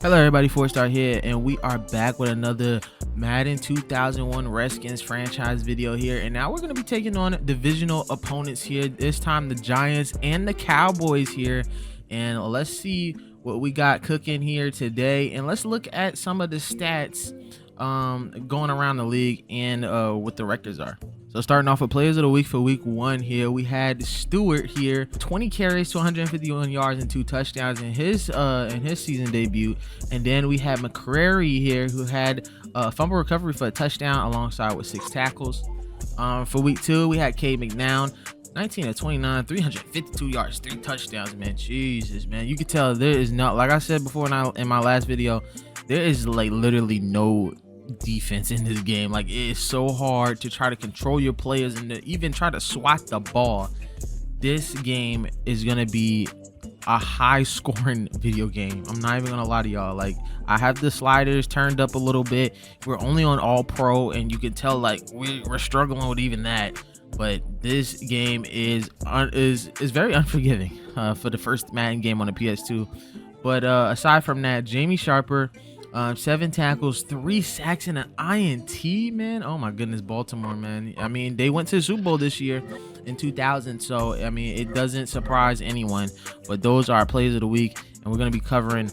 Hello everybody, 4-Star here, and we are back with another Madden 2001 Redskins franchise video here. And now we're going to be taking on divisional opponents here, this time the Giants and the Cowboys here. And let's see what we got cooking here today, and let's look at some of the stats going around the league and what the records are. So starting off with players of the week for week 1 here, we had Stewart here, 20 carries to 151 yards and 2 touchdowns in his season debut. And then we had McCrary here, who had a fumble recovery for a touchdown alongside with 6 tackles. For week 2, we had Cade McNown, 19 of 29, 352 yards, 3 touchdowns, man. Jesus, man. You can tell there is not, like I said before in my last video, there is like literally no defense in this game. Like, it is so hard to try to control your players and to even try to swat the ball. This game is gonna be a high scoring video game. I'm not even gonna lie to y'all. Like, I have the sliders turned up a little bit. We're only on all pro, and you can tell like we're struggling with even that. But this game is very unforgiving for the first Madden game on the PS2. But aside from that, Jamie Sharper, 7 tackles, 3 sacks, and an INT, man. Oh my goodness, Baltimore, man. I mean, they went to the Super Bowl this year in 2000, so I mean, it doesn't surprise anyone. But those are our players of the week, and we're gonna be covering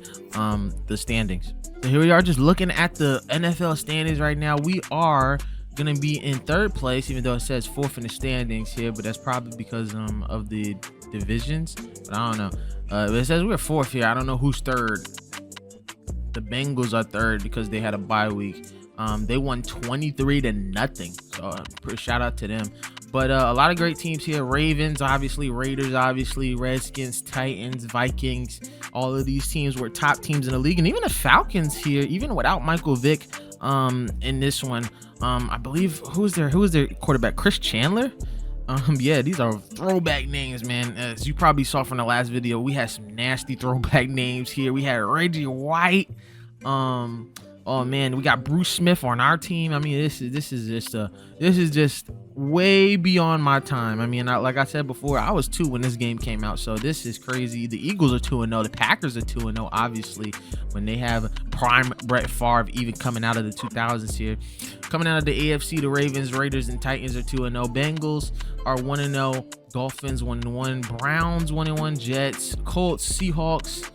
the standings. So here we are, just looking at the NFL standings right now. We are gonna be in 3rd place, even though it says 4th in the standings here, but that's probably because of the divisions. But I don't know. But it says we're 4th here. I don't know who's 3rd. The Bengals are 3rd because they had a bye week. They won 23-0, so shout out to them. But a lot of great teams here. Ravens, obviously. Raiders, obviously. Redskins, Titans, Vikings. All of these teams were top teams in the league, and even the Falcons here, even without Michael Vick in this one. I believe who's their quarterback? Chris Chandler. Yeah, these are throwback names, man. As you probably saw from the last video, we had some nasty throwback names here. We had Reggie White. Oh man, we got Bruce Smith on our team. I mean, this is just way beyond my time. I mean, like I said before, I was 2 when this game came out, so this is crazy. The Eagles are 2-0. The Packers are 2-0, obviously, when they have prime Brett Favre even coming out of the 2000s here. Coming out of the AFC, the Ravens, Raiders, and Titans are 2-0. Bengals are 1-0. Dolphins 1-1. Browns 1-1. Jets, Colts, Seahawks.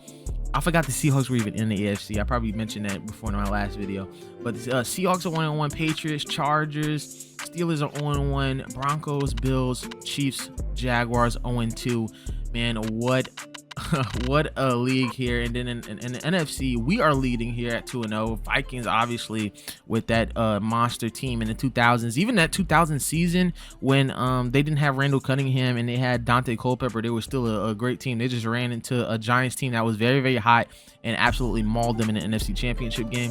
I forgot the Seahawks were even in the AFC. I probably mentioned that before in my last video. But the Seahawks are 1-1. Patriots, Chargers, Steelers are 0-1. Broncos, Bills, Chiefs, Jaguars 0-2. Man, what a league here. And then in the NFC, we are leading here at 2-0. Vikings, obviously, with that monster team in the 2000s. Even that 2000 season when they didn't have Randall Cunningham and they had Dante Culpepper, they were still a great team. They just ran into a Giants team that was very, very hot and absolutely mauled them in the NFC Championship game.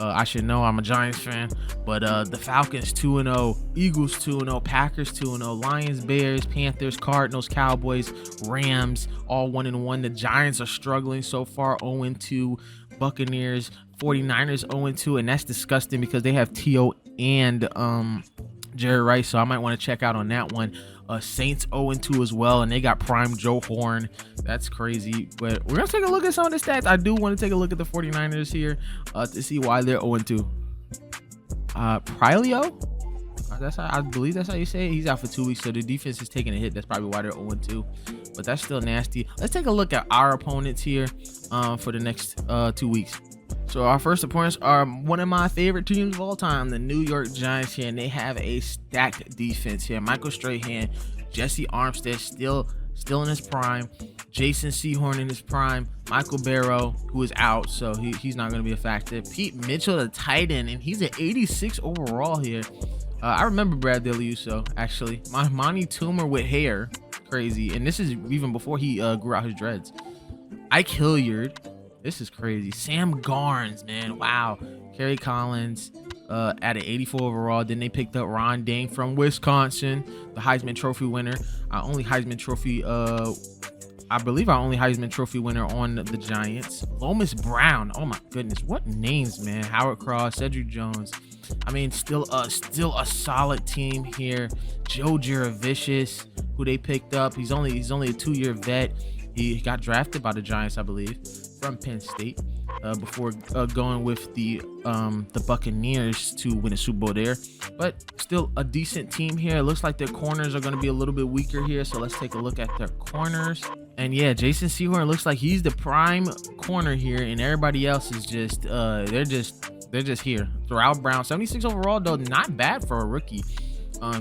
I should know, I'm a Giants fan, but the Falcons 2-0, Eagles 2-0, Packers 2-0, Lions, Bears, Panthers, Cardinals, Cowboys, Rams, all 1-1. The Giants are struggling so far, 0-2. Buccaneers, 49ers 0-2, and that's disgusting because they have T.O. and Jerry Rice, so I might want to check out on that one. Saints 0-2 as well, and they got prime Joe Horn. That's crazy. But we're gonna take a look at some of the stats. I do want to take a look at the 49ers here to see why they're 0-2. Prilio, I believe that's how you say it. He's out for 2 weeks, so the defense is taking a hit. That's probably why they're 0-2. But that's still nasty. Let's take a look at our opponents here for the next 2 weeks. So our first opponents are one of my favorite teams of all time, the New York Giants here, and they have a stacked defense here. Michael Strahan, Jesse Armstead still in his prime, Jason Sehorn in his prime, Michael Barrow, who is out, so he's not going to be a factor. Pete Mitchell, the tight end, and he's at 86 overall here. I remember Brad Deluso, actually. Monty Toomer with hair, crazy, and this is even before he grew out his dreads. Ike Hilliard. This is crazy. Sam Garnes, man. Wow. Kerry Collins at an 84 overall. Then they picked up Ron Dane from Wisconsin, the Heisman Trophy winner. I believe our only Heisman Trophy winner on the Giants. Lomas Brown. Oh my goodness. What names, man. Howard Cross, Cedric Jones. I mean, still a solid team here. Joe Juravicius, who they picked up. He's only a 2-year vet. He got drafted by the Giants, I believe, from Penn State. before going with the Buccaneers to win a Super Bowl there. But still a decent team here. It looks like their corners are going to be a little bit weaker here, so let's take a look at their corners. And yeah, Jason Sehorn looks like he's the prime corner here, and everybody else is just they're just here. Terrell Brown, 76 overall, though, not bad for a rookie.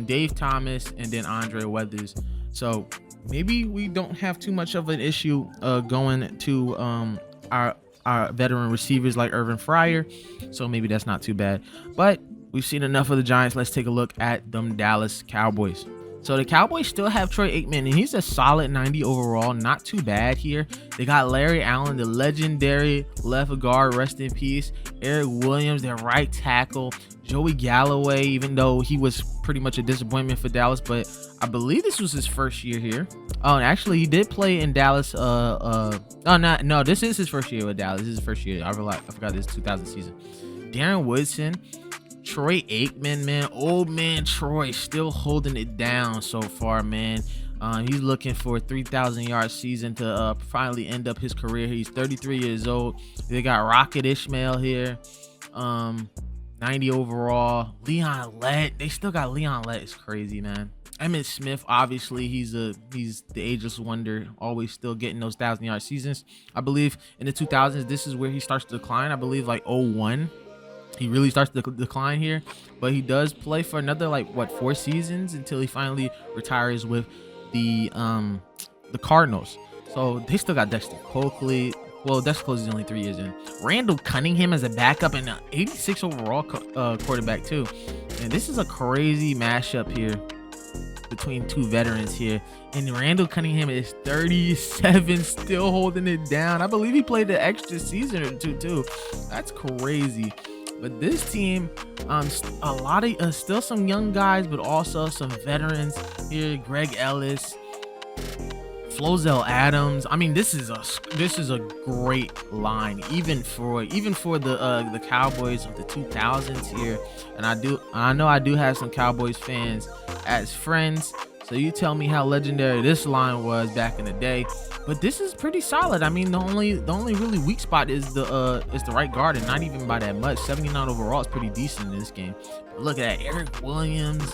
Dave Thomas, and then Andre Weathers. So maybe we don't have too much of an issue going to our veteran receivers like Irvin Fryer. So maybe that's not too bad. But we've seen enough of the Giants. Let's take a look at them Dallas Cowboys. So the Cowboys still have Troy Aikman, and he's a solid 90 overall. Not too bad here. They got Larry Allen, the legendary left guard, rest in peace. Eric Williams, their right tackle. Joey Galloway, even though he was pretty much a disappointment for Dallas, but I believe this was his first year here. Oh, and actually he did play in Dallas. No, this is his first year with Dallas. This is his first year. I forgot this 2000 season. Darren Woodson. Troy Aikman, man, old man Troy still holding it down so far, man. He's looking for a 3,000-yard season to finally end up his career. He's 33 years old. They got Rocket Ishmael here, 90 overall. Leon Lett, they still got Leon Lett. It's crazy, man. Emmitt Smith, obviously, he's the ageless wonder, always still getting those 1,000-yard seasons. I believe in the 2000s, this is where he starts to decline. I believe like 01. He really starts to decline here, but he does play for another 4 seasons until he finally retires with the Cardinals. So they still got Dexter Coakley. Well, Dexter Coakley is only 3 years in. Randall Cunningham as a backup and an 86 overall quarterback too. And this is a crazy mashup here between two veterans here. And Randall Cunningham is 37, still holding it down. I believe he played an extra season or two too. That's crazy. But this team, a lot of still some young guys, but also some veterans here. Greg Ellis, Flozell Adams. I mean, this is a great line, even for the Cowboys of the 2000s here. And I know I do have some Cowboys fans as friends. So you tell me how legendary this line was back in the day. But this is pretty solid. I mean, the only really weak spot is the right guard, and not even by that much. 79 overall is pretty decent in this game. But look at that, Eric Williams.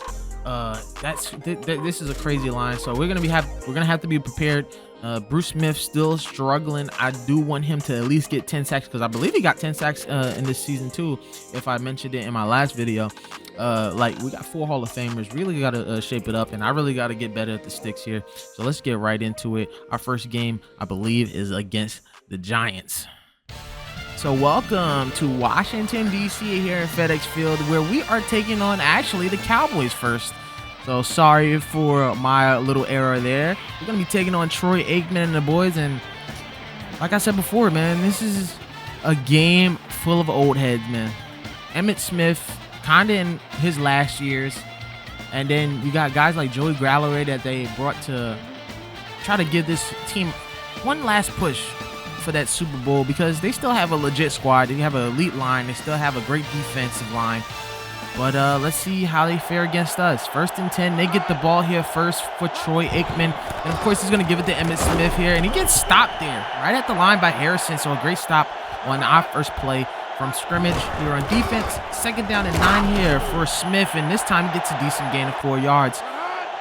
This is a crazy line. So we're gonna have to be prepared. Bruce Smith still struggling. I do want him to at least get 10 sacks because I believe he got 10 sacks in this season too, if I mentioned it in my last video. We got 4 Hall of Famers. Really gotta shape it up, and I really gotta get better at the sticks here. So let's get right into it. Our first game, I believe, is against the Giants. So welcome to Washington, D.C. here at FedEx Field, where we are taking on actually the Cowboys first. So sorry for my little error there. We're going to be taking on Troy Aikman and the boys. And like I said before, man, this is a game full of old heads, man. Emmitt Smith, kind of in his last years. And then you got guys like Joey Galloway that they brought to try to give this team one last push for that Super Bowl, because they still have a legit squad. They have an elite line. They still have a great defensive line. But let's see how they fare against us. 1st and 10. They get the ball here first for Troy Aikman. And, of course, he's going to give it to Emmitt Smith here. And he gets stopped there right at the line by Harrison. So a great stop on our first play from scrimmage. We were on defense. 2nd down and 9 here for Smith. And this time he gets a decent gain of 4 yards.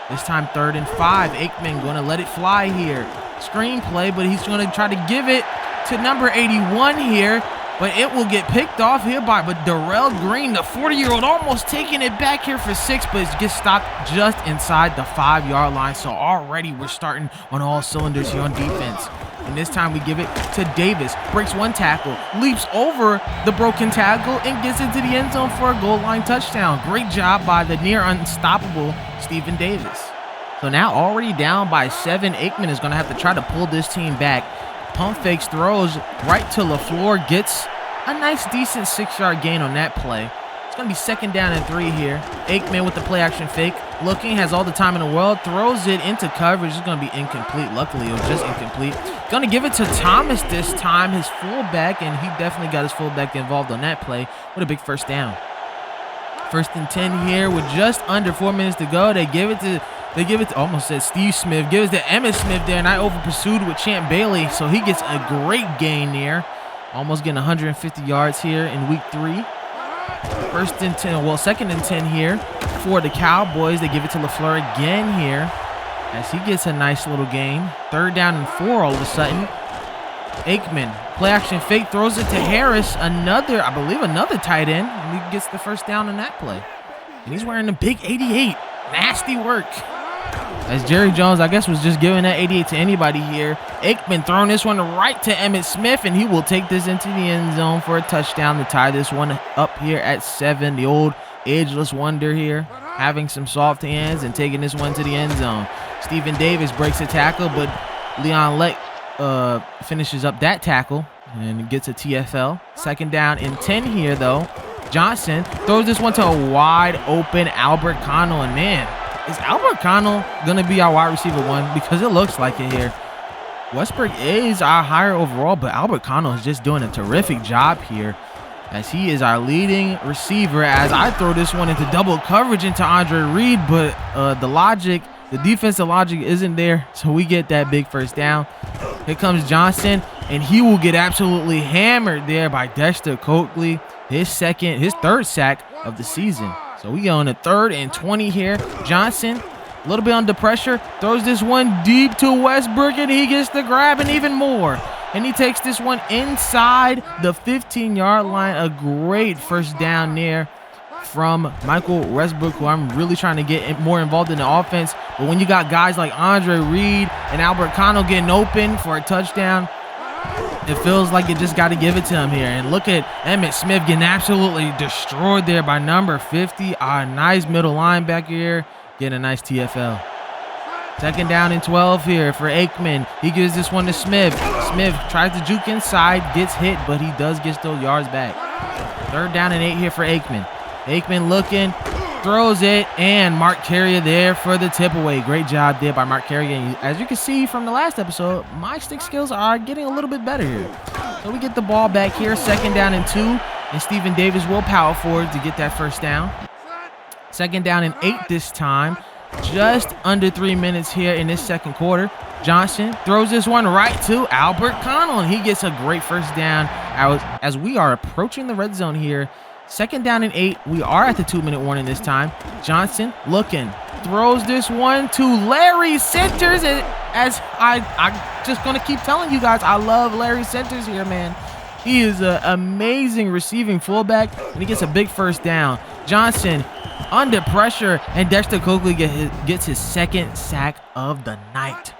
This time 3rd and 5. Aikman going to let it fly here. Screenplay, but he's going to try to give it to number 81 here. But it will get picked off here by Darrell Green, the 40-year-old, almost taking it back here for 6, but it gets stopped just inside the 5-yard line. So already we're starting on all cylinders here on defense. And this time we give it to Davis. Breaks one tackle, leaps over the broken tackle, and gets into the end zone for a goal line touchdown. Great job by the near unstoppable Stephen Davis. So now already down by 7, Aikman is going to have to try to pull this team back. Pump fakes, throws right to LaFleur, gets a nice decent 6-yard gain on that play. It's going to be 2nd down and 3 here. Aikman with the play action fake, looking, has all the time in the world, throws it into coverage. It's going to be incomplete. Luckily, it was just incomplete. Going to give it to Thomas this time, his fullback, and he definitely got his fullback involved on that play with a big 1st down. 1st and 10 here with just under 4 minutes to go. They give it to, almost said Steve Smith, gives it to Emmitt Smith there, and I over pursued with Champ Bailey, so he gets a great gain there. Almost getting 150 yards here in week 3. First and 10, well, second and 10 here for the Cowboys. They give it to LaFleur again here as he gets a nice little gain. 3rd down and 4 all of a sudden. Aikman, play action fake, throws it to Harris, I believe another tight end, and he gets the first down in that play. And he's wearing a big 88. Nasty work. As Jerry Jones, I guess, was just giving that 88 to anybody here. Aikman throwing this one right to Emmitt Smith, and he will take this into the end zone for a touchdown to tie this one up here at 7. The old ageless wonder here, having some soft hands and taking this one to the end zone. Stephen Davis breaks a tackle, but Leon Lett finishes up that tackle and gets a TFL. 2nd down and 10 here, though. Johnson throws this one to a wide open Albert Connell, and man, is Albert Connell going to be our wide receiver 1? Because it looks like it here. Westbrook is our higher overall, but Albert Connell is just doing a terrific job here as he is our leading receiver. As I throw this one into double coverage into Andre Reed, but the defensive logic isn't there, so we get that big first down. Here comes Johnson, and he will get absolutely hammered there by Dexter Coakley. His 3rd sack of the season. So we go on a 3rd and 20 here. Johnson, a little bit under pressure, throws this one deep to Westbrook, and he gets the grab and even more. And he takes this one inside the 15-yard line. A great first down there from Michael Westbrook, who I'm really trying to get more involved in the offense. But when you got guys like Andre Reed and Albert Connell getting open for a touchdown, it feels like you just got to give it to him here. And look at Emmitt Smith getting absolutely destroyed there by number 50. Our nice middle linebacker here getting a nice TFL. 2nd down and 12 here for Aikman. He gives this one to Smith. Smith tries to juke inside, gets hit, but he does get those yards back. 3rd down and 8 here for Aikman. Aikman looking, throws it, and Mark Carrier there for the tip away. Great job there by Mark Carrier. And as you can see from the last episode, my stick skills are getting a little bit better here. So we get the ball back here, 2nd down and 2, and Stephen Davis will power forward to get that first down. 2nd down and 8 this time. Just under 3 minutes here in this 2nd quarter. Johnson throws this one right to Albert Connell, and he gets a great first down as we are approaching the red zone here. 2nd down and 8. We are at the 2-minute warning this time. Johnson looking, throws this one to Larry Centers, and as I'm just going to keep telling you guys, I love Larry Centers here, man. He is an amazing receiving fullback, and he gets a big first down. Johnson under pressure, and Dexter Coakley gets his 2nd sack of the night.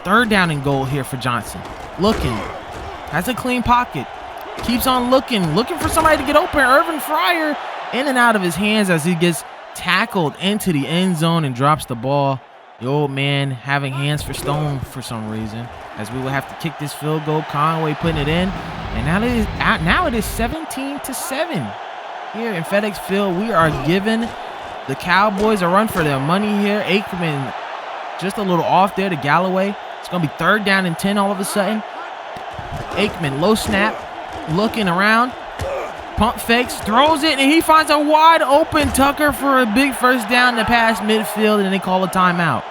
3rd down and goal here for Johnson. Looking, has a clean pocket. Keeps on looking for somebody to get open. Irvin Fryer in and out of his hands as he gets tackled into the end zone and drops the ball. The old man having hands for stone for some reason, as we will have to kick this field goal. Conway putting it in, and now it is 17-7 here in FedEx Field. We are giving the Cowboys a run for their money here. Aikman just a little off there to Galloway. It's going to be 3rd down and 10 all of a sudden. Aikman low snap, looking around, pump fakes, throws it, and he finds a wide open Tucker for a big first down to pass midfield, and they call a timeout.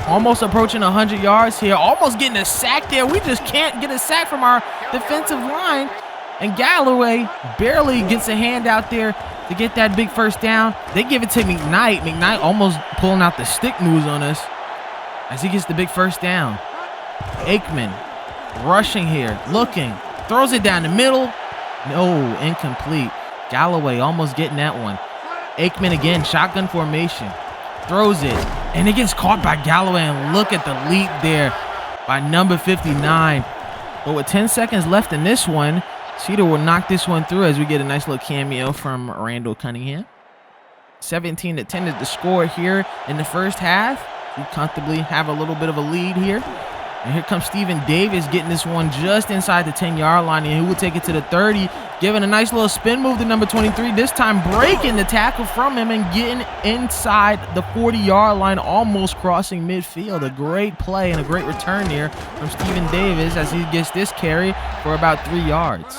Almost approaching 100 yards here, almost getting a sack there. We just can't get a sack from our defensive line, and Galloway barely gets a hand out there to get that big first down. They give it to McKnight. McKnight almost pulling out the stick moves on us as he gets the big first down. Aikman rushing here, looking, throws it down the middle. No, incomplete. Galloway almost getting that one. Aikman again, shotgun formation. Throws it, and it gets caught by Galloway, and look at the leap there by number 59. But with 10 seconds left in this one, Cedar will knock this one through as we get a nice little cameo from Randall Cunningham. 17-10 is the score here in the first half. We comfortably have a little bit of a lead here. And here comes Stephen Davis getting this one just inside the 10-yard line, and he will take it to the 30, giving a nice little spin move to number 23, this time breaking the tackle from him and getting inside the 40-yard line, almost crossing midfield. A great play and a great return here from Stephen Davis as he gets this carry for about 3 yards.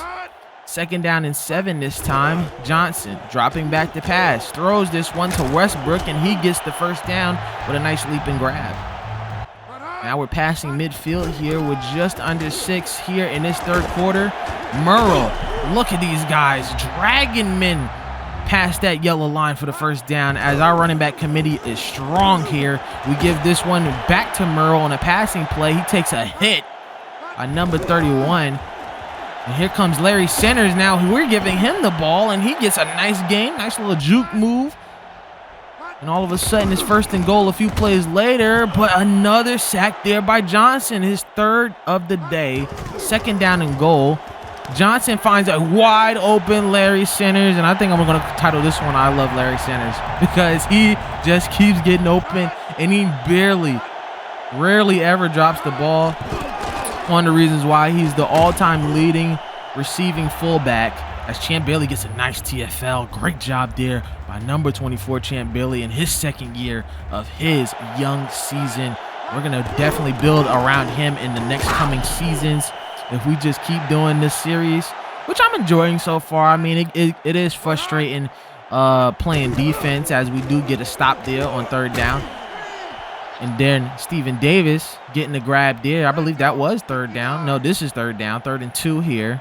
2nd down and 7 this time. Johnson dropping back to pass, throws this one to Westbrook, and he gets the first down with a nice leap and grab. Now we're passing midfield here with just under 6 here in this third quarter. Merle, look at these guys dragging men past that yellow line for the first down, as our running back committee is strong here. We give this one back to Merle on a passing play. He takes a hit by number 31. And here comes Larry Centers now. We're giving him the ball, and he gets a nice gain, nice little juke move. And all of a sudden, it's first and goal a few plays later, but another sack there by Johnson, his third of the day. Second down and goal. Johnson finds a wide open Larry Centers, and I think I'm going to title this one I Love Larry Centers, because he just keeps getting open, and he rarely ever drops the ball. One of the reasons why he's the all-time leading receiving fullback, as Champ Bailey gets a nice TFL. Great job there by number 24 Champ Bailey in his second year of his young season. We're going to definitely build around him in the next coming seasons if we just keep doing this series, which I'm enjoying so far. I mean, it is frustrating playing defense, as we do get a stop there on third down. And then Stephen Davis getting the grab there. I believe that was third down. No, this is third down. 3rd and 2 here.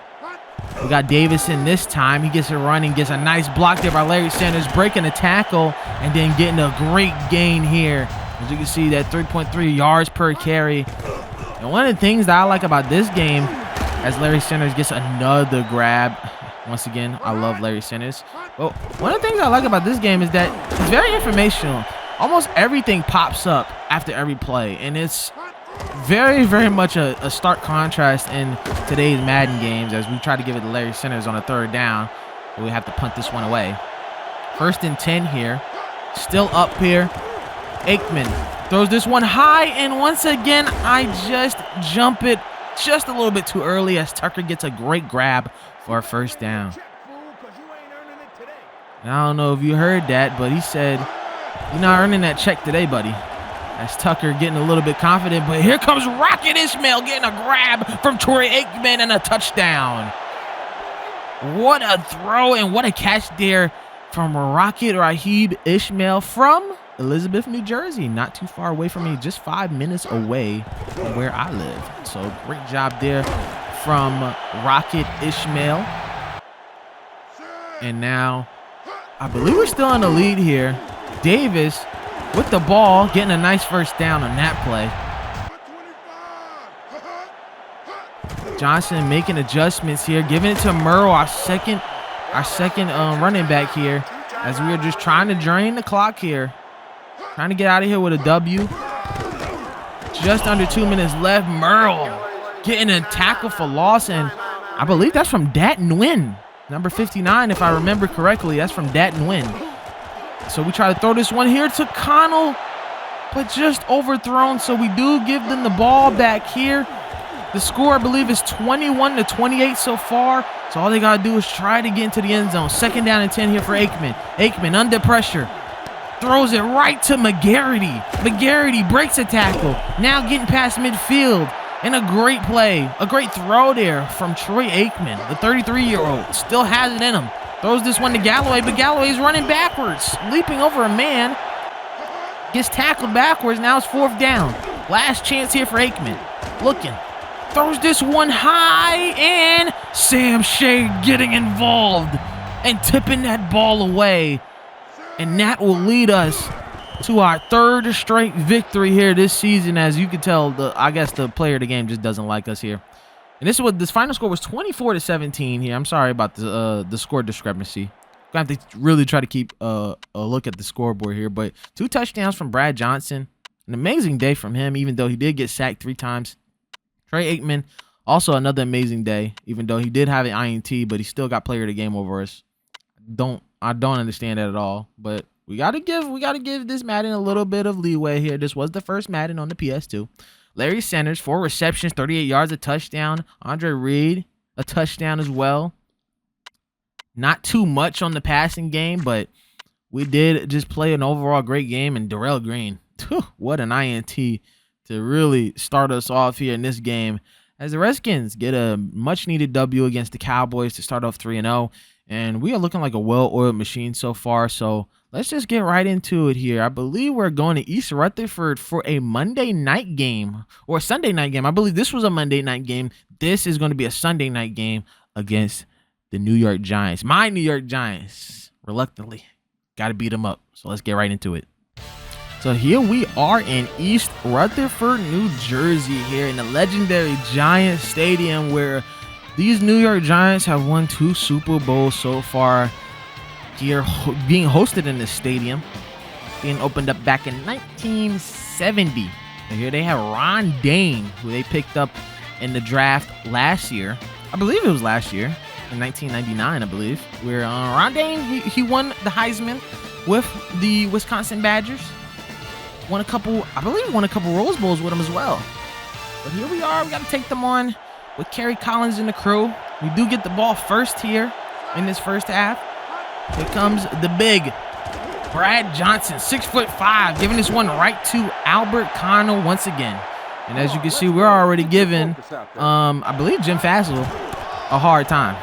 We got Davis in this time. He gets a run and gets a nice block there by Larry Centers, breaking a tackle and then getting a great gain here. As you can see, that 3.3 yards per carry. And one of the things that I like about this game, as Larry Centers gets another grab. Once again, I love Larry Centers. Well, one of the things I like about this game is that it's very informational. Almost everything pops up after every play, and it's very, very much a stark contrast in today's Madden games, as we try to give it to Larry Centers on a third down, but we have to punt this one away. 1st and 10 here. Still up here. Aikman throws this one high, and once again, I just jump it just a little bit too early, as Tucker gets a great grab for a first down. And I don't know if you heard that, but he said, "You're not earning that check today, buddy." That's Tucker getting a little bit confident, but here comes Rocket Ishmael getting a grab from Troy Aikman and a touchdown. What a throw and what a catch there from Rocket Rahib Ishmael from Elizabeth, New Jersey. Not too far away from me, just 5 minutes away from where I live. So great job there from Rocket Ishmael. And now I believe we're still in the lead here. Davis with the ball, getting a nice first down on that play. Johnson making adjustments here, giving it to Merle, our second running back here, as we are just trying to drain the clock here. Trying to get out of here with a W. Just under 2 minutes left. Merle getting a tackle for loss, and I believe that's from Dat Nguyen. Number 59, if I remember correctly, that's from Dat Nguyen. So we try to throw this one here to Connell, but just overthrown. So we do give them the ball back here. The score, I believe, is 21-28 so far. So all they got to do is try to get into the end zone. 2nd down and 10 here for Aikman. Aikman under pressure. Throws it right to McGarity. McGarity breaks a tackle. Now getting past midfield. And a great play. A great throw there from Troy Aikman. The 33-year-old still has it in him. Throws this one to Galloway, but Galloway's running backwards, leaping over a man. Gets tackled backwards. Now it's 4th down. Last chance here for Aikman. Looking. Throws this one high, and Sam Shea getting involved and tipping that ball away. And that will lead us to our 3rd straight victory here this season. As you can tell, I guess the player of the game just doesn't like us here. And this is what this final score was, 24-17 here. I'm sorry about the score discrepancy. Gonna have to really try to keep a look at the scoreboard here. But 2 touchdowns from Brad Johnson. An amazing day from him, even though he did get sacked 3 times. Troy Aikman, also another amazing day, even though he did have an INT, but he still got player of the game over us. I don't understand that at all. But we gotta give this Madden a little bit of leeway here. This was the first Madden on the PS2. Larry Centers, 4 receptions, 38 yards, a touchdown. Andre Reed, a touchdown as well. Not too much on the passing game, but we did just play an overall great game. And Darrell Green, what an INT to really start us off here in this game, as the Redskins get a much-needed W against the Cowboys to start off 3-0. and we are looking like a well-oiled machine so far. So let's just get right into it here. I believe we're going to East Rutherford for a Monday night game or Sunday night game. I believe this was a Monday night game. This is going to be a Sunday night game against the New York Giants. My New York Giants. Reluctantly, got to beat them up. So let's get right into it. So here we are in East Rutherford, New Jersey, here in the legendary Giants Stadium, where these New York Giants have won 2 Super Bowls so far. Here, being hosted in this stadium, being opened up back in 1970. And here they have Ron Dane, who they picked up in the draft last year. I believe it was last year, in 1999, I believe, where Ron Dane, he won the Heisman with the Wisconsin Badgers. Won a couple Rose Bowls with them as well. But here we are. We got to take them on with Kerry Collins and the crew. We do get the ball first here in this first half. Here comes the big Brad Johnson, 6'5", giving this one right to Albert Connell once again. And as you can see, we're already giving, I believe, Jim Fassel a hard time.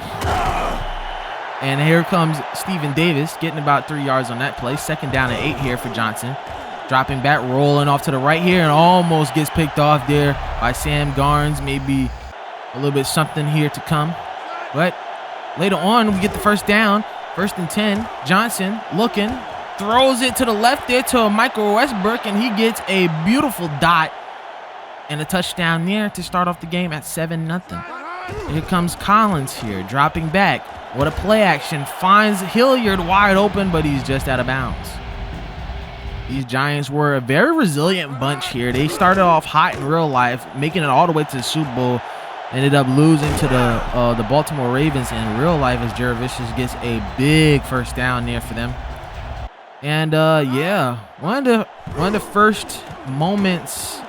And here comes Stephen Davis, getting about 3 yards on that play. 2nd down and 8 here for Johnson. Dropping back, rolling off to the right here, and almost gets picked off there by Sam Garnes. Maybe a little bit something here to come. But later on, we get the first down. 1st and 10. Johnson looking, throws it to the left there to Michael Westbrook, and he gets a beautiful dot and a touchdown there to start off the game at 7-0. Here comes Collins here, dropping back. What a play action. Finds Hilliard wide open, but he's just out of bounds. These Giants were a very resilient bunch here. They started off hot in real life, making it all the way to the Super Bowl. Ended up losing to the Baltimore Ravens in real life as Jared Vicious gets a big first down there for them. And yeah, one of the first moments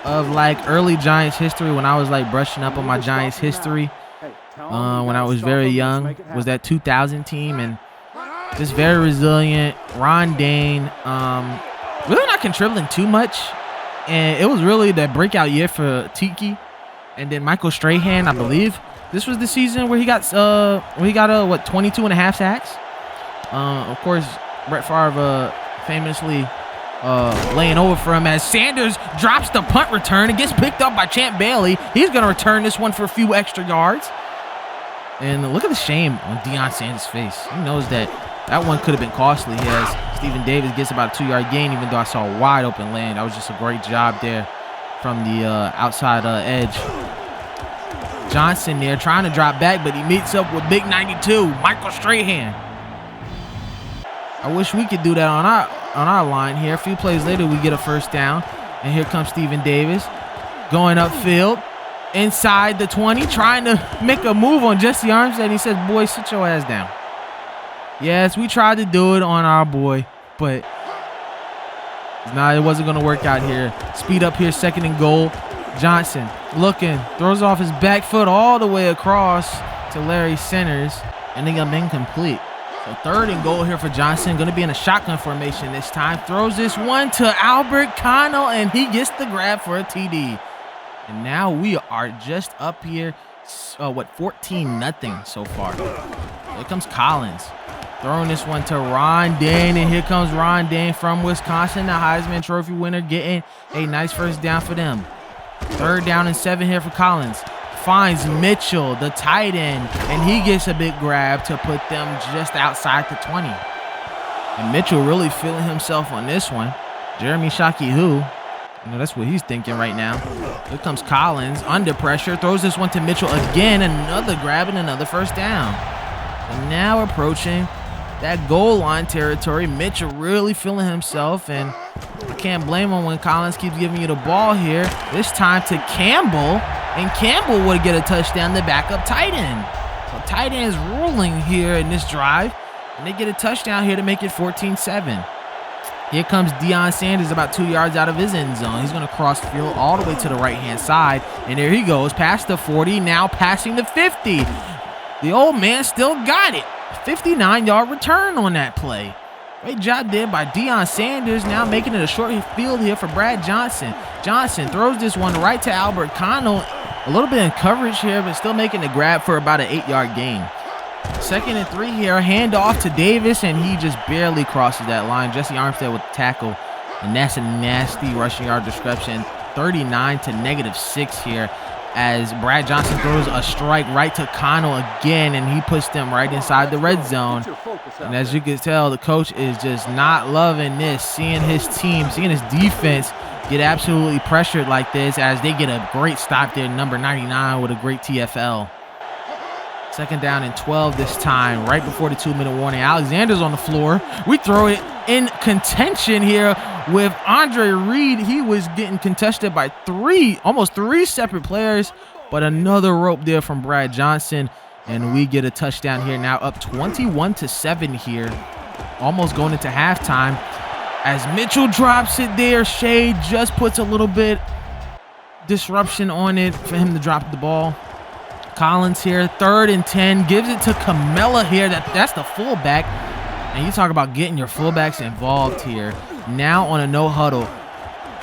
of like early Giants history when I was like brushing up on my Giants history when I was very young was that 2000 team, and just very resilient. Ron Dane, really not contributing too much, and it was really the breakout year for Tiki. And then Michael Strahan, I believe this was the season where he got 22 and a half sacks. Of course, Brett Favre famously laying over for him as Sanders drops the punt return and gets picked up by Champ Bailey. He's going to return this one for a few extra yards. And look at the shame on Deion Sanders' face. He knows that one could have been costly as Stephen Davis gets about a 2-yard gain, even though I saw a wide open lane. That was just a great job there from the outside edge. Johnson there trying to drop back, but he meets up with big 92, Michael Strahan. I wish we could do that on our line here. A few plays later, we get a first down. And here comes Stephen Davis going upfield. Inside the 20, trying to make a move on Jesse Armstead. He says, boy, sit your ass down. Yes, we tried to do it on our boy, but it wasn't going to work out here. Speed up here, 2nd and goal. Johnson looking, throws off his back foot all the way across to Larry Centers, and they got incomplete. So 3rd and goal here for Johnson. Going to be in a shotgun formation this time. Throws this one to Albert Connell, and he gets the grab for a TD. And now we are just up here, 14-0 so far. Here comes Collins. Throwing this one to Ron Dane, and here comes Ron Dane from Wisconsin, the Heisman Trophy winner, getting a nice first down for them. 3rd down and 7 here for Collins. Finds Mitchell, the tight end, and he gets a big grab to put them just outside the 20. And Mitchell really feeling himself on this one. Jeremy Shockey, who? That's what he's thinking right now. Here comes Collins under pressure. Throws this one to Mitchell again. Another grab and another first down. And now approaching that goal line territory. Mitchell really feeling himself. And I can't blame him when Collins keeps giving you the ball here. This time to Campbell. And Campbell would get a touchdown, the backup tight end. So tight end is ruling here in this drive. And they get a touchdown here to make it 14-7. Here comes Deion Sanders about 2 yards out of his end zone. He's going to cross field all the way to the right-hand side. And there he goes, past the 40, now passing the 50. The old man still got it. 59-yard return on that play. Great job there by Deion Sanders, now making it a short field here for Brad Johnson. Johnson throws this one right to Albert Connell. A little bit in coverage here, but still making the grab for about an 8-yard gain. 2nd and 3 here. Handoff to Davis, and he just barely crosses that line. Jesse Armstead with the tackle, and that's a nasty rushing yard disruption. 39 to -6 here, as Brad Johnson throws a strike right to Connell again, and he puts them right inside the red zone. And as you can tell, the coach is just not loving this, seeing his team, seeing his defense get absolutely pressured like this, as they get a great stop there, number 99 with a great TFL. 2nd down and 12 this time, right before the 2-minute warning. Alexander's on the floor. We throw it in contention here with Andre Reed. He was getting contested by almost three separate players, but another rope there from Brad Johnson, and we get a touchdown here now, up 21-7 here, almost going into halftime. As Mitchell drops it there, Shea just puts a little bit disruption on it for him to drop the ball. Collins here, 3rd and 10, gives it to Camella here. That's the fullback. And you talk about getting your fullbacks involved here. Now on a no huddle,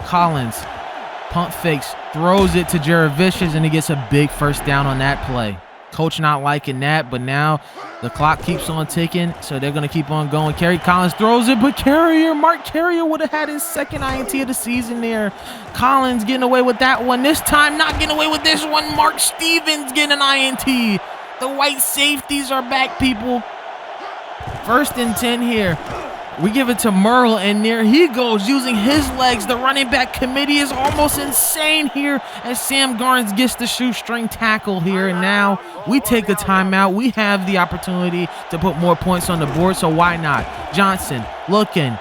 Collins pump fakes, throws it to Jared Vicious, and he gets a big 1st down on that play. Coach not liking that, but now the clock keeps on ticking, so they're going to keep on going. Kerry Collins throws it, but Mark Carrier would have had his 2nd INT of the season there. Collins getting away with that one. This time, not getting away with this one. Mark Stevens getting an INT. The white safeties are back, people. 1st and 10 here. We give it to Merle, and there he goes using his legs. The running back committee is almost insane here as Sam Garnes gets the shoestring tackle here. And now we take the timeout. We have the opportunity to put more points on the board, so why not? Johnson looking,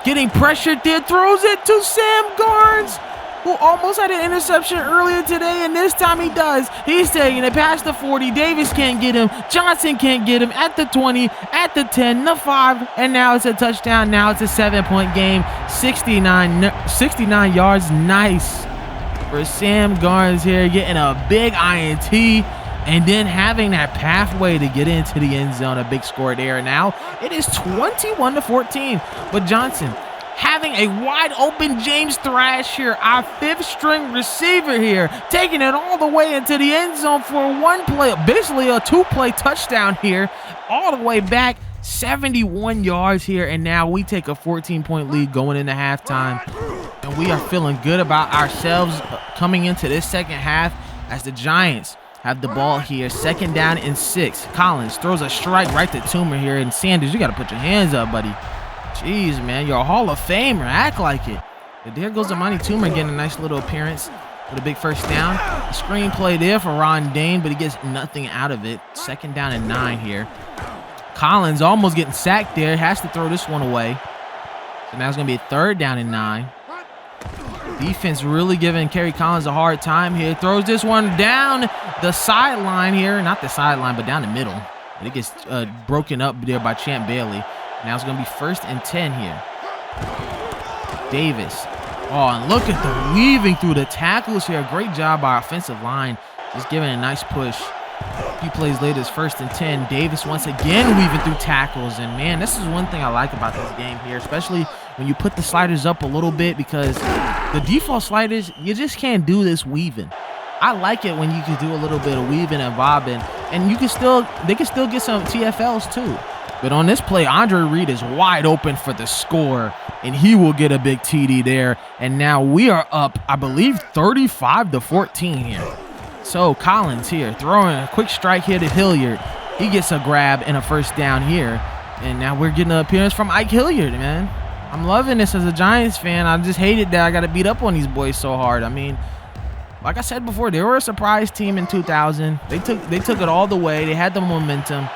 getting pressured there, throws it to Sam Garnes, who almost had an interception earlier today, and this time he does. He's taking it past the 40. Davis can't get him. Johnson can't get him at the 20, at the 10, the 5, and now it's a touchdown. Now it's a 7-point game. 69 yards. Nice for Sam Garnes here, getting a big INT and then having that pathway to get into the end zone. A big score there. Now it is 21-14, but Johnson having a wide open James Thrash here, our 5th string receiver here, taking it all the way into the end zone for one play, basically a 2-play touchdown here, all the way back, 71 yards here, and now we take a 14-point lead going into halftime, and we are feeling good about ourselves coming into this 2nd half as the Giants have the ball here. 2nd down and 6. Collins throws a strike right to Toomer here, and Sanders, you got to put your hands up, buddy. Jeez, man, you're a Hall of Famer. Act like it. But there goes Amani Toomer getting a nice little appearance with a big 1st down. A screen play there for Ron Dane, but he gets nothing out of it. 2nd down and 9 here. Collins almost getting sacked there. Has to throw this one away. So now it's going to be a 3rd down and 9. Defense really giving Kerry Collins a hard time here. Throws this one down the sideline here. Not the sideline, but down the middle. And it gets broken up there by Champ Bailey. Now it's going to be 1st and 10 here. Davis. Oh, and look at the weaving through the tackles here. Great job by our offensive line. Just giving a nice push. A few plays later, it's 1st and 10. Davis once again weaving through tackles. And, man, this is one thing I like about this game here, especially when you put the sliders up a little bit, because the default sliders, you just can't do this weaving. I like it when you can do a little bit of weaving and bobbing, and they can still get some TFLs too. But on this play, Andre Reed is wide open for the score, and he will get a big TD there. And now we are up, I believe, 35-14 here. So Collins here throwing a quick strike here to Hilliard. He gets a grab and a 1st down here. And now we're getting an appearance from Ike Hilliard, man. I'm loving this as a Giants fan. I just hated that I got to beat up on these boys so hard. I mean, like I said before, they were a surprise team in 2000. They took it all the way. They had the momentum.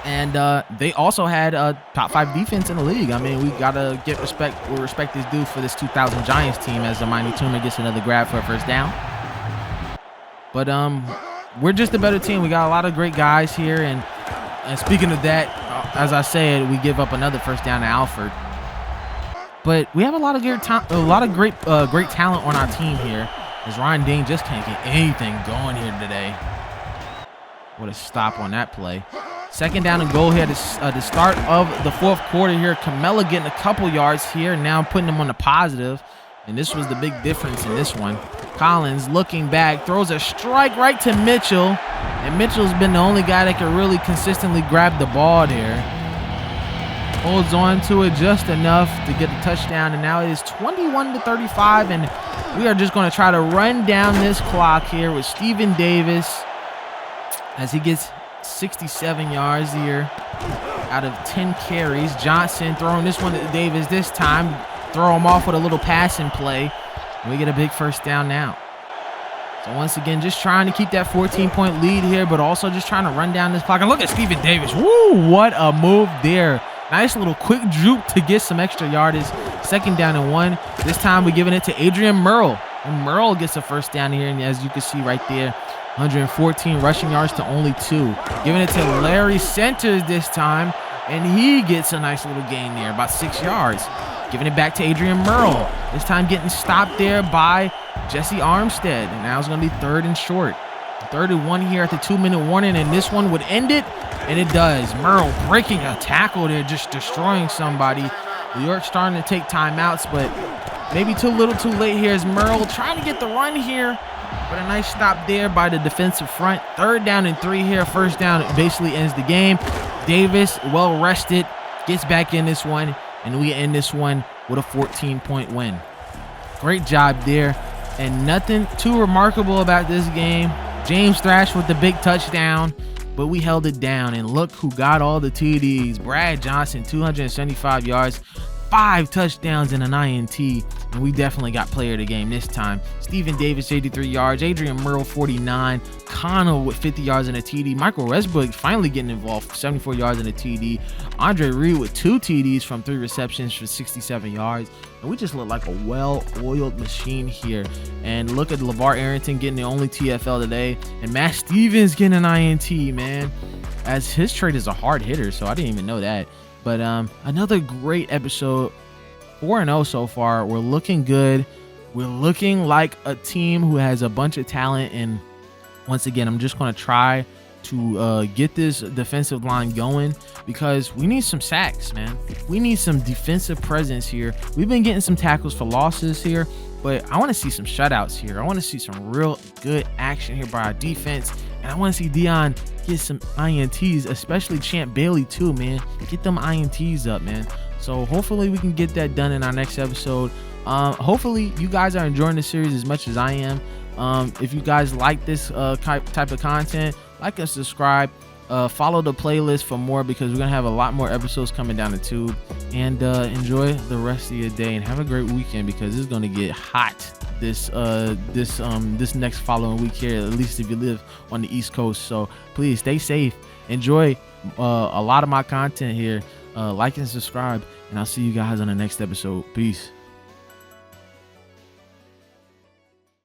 And they also had a top 5 defense in the league. I mean, we got to get respect where respect is due for this 2000 Giants team, as Amani Toomer gets another grab for a 1st down. But we're just a better team. We got a lot of great guys here. And speaking of that, as I said, we give up another 1st down to Alford. But we have a lot of great talent on our team here, as Ryan Dane just can't get anything going here today. What a stop on that play. 2nd down and goal here to the start of the 4th quarter here. Camella getting a couple yards here, now putting them on the positive. And this was the big difference in this one. Collins looking back, throws a strike right to Mitchell. And Mitchell's been the only guy that can really consistently grab the ball there. Holds on to it just enough to get the touchdown, and now it is 21-35, and we are just going to try to run down this clock here with Steven Davis as he gets 67 yards here out of 10 carries. Johnson throwing this one to Davis this time. Throw him off with a little passing play. And we get a big first down now. So once again, just trying to keep that 14-point lead here, but also just trying to run down this clock. And look at Steven Davis. Woo, what a move there. Nice little quick juke to get some extra yardage. 2nd down and 1. This time we're giving it to Adrian Merle. And Merle gets a first down here, and as you can see right there, 114 rushing yards to only 2. Giving it to Larry Centers this time, and he gets a nice little gain there, about 6 yards. Giving it back to Adrian Merle. This time getting stopped there by Jesse Armstead. And now it's going to be 3rd and short. 3rd and 1 here at the 2-minute warning, and this one would end it, and it does. Merle breaking a tackle there, just destroying somebody. New York starting to take timeouts, but maybe too little too late here as Merle trying to get the run here. But a nice stop there by the defensive front. 3rd down and 3 here. 1st down basically ends the game. Davis, well rested, gets back in this one, and we end this one with a 14-point win. Great job there, and nothing too remarkable about this game. James Thrash with the big touchdown, but we held it down, and look who got all the TDs. Brad Johnson, 275 yards, 5 touchdowns and an INT, and we definitely got player of the game this time. Steven Davis, 83 yards. Adrian Merle, 49. Connell with 50 yards and a TD. Michael Resburg finally getting involved, 74 yards and a TD. Andre Reed with 2 TDs from 3 receptions for 67 yards. And we just look like a well-oiled machine here. And look at LeVar Arrington getting the only TFL today. And Matt Stevens getting an INT, man. As his trade is a hard hitter, so I didn't even know that. But another great episode. 4-0 so far. We're looking good. We're looking like a team who has a bunch of talent. And once again, I'm just going to try to get this defensive line going because we need some sacks, man. We need some defensive presence here. We've been getting some tackles for losses here, but I want to see some shutouts here. I want to see some real good action here by our defense. And I want to see Dion get some INTs, especially Champ Bailey too, man. Get them INTs up, man. So hopefully we can get that done in our next episode. Hopefully you guys are enjoying the series as much as I am. If you guys like this type of content, like and subscribe. Follow the playlist for more because we're gonna have a lot more episodes coming down the tube. And enjoy the rest of your day and have a great weekend because it's gonna get hot this next following week here, at least if you live on the East Coast. So please stay safe, enjoy a lot of my content here, like and subscribe, and I'll see you guys on the next episode. Peace.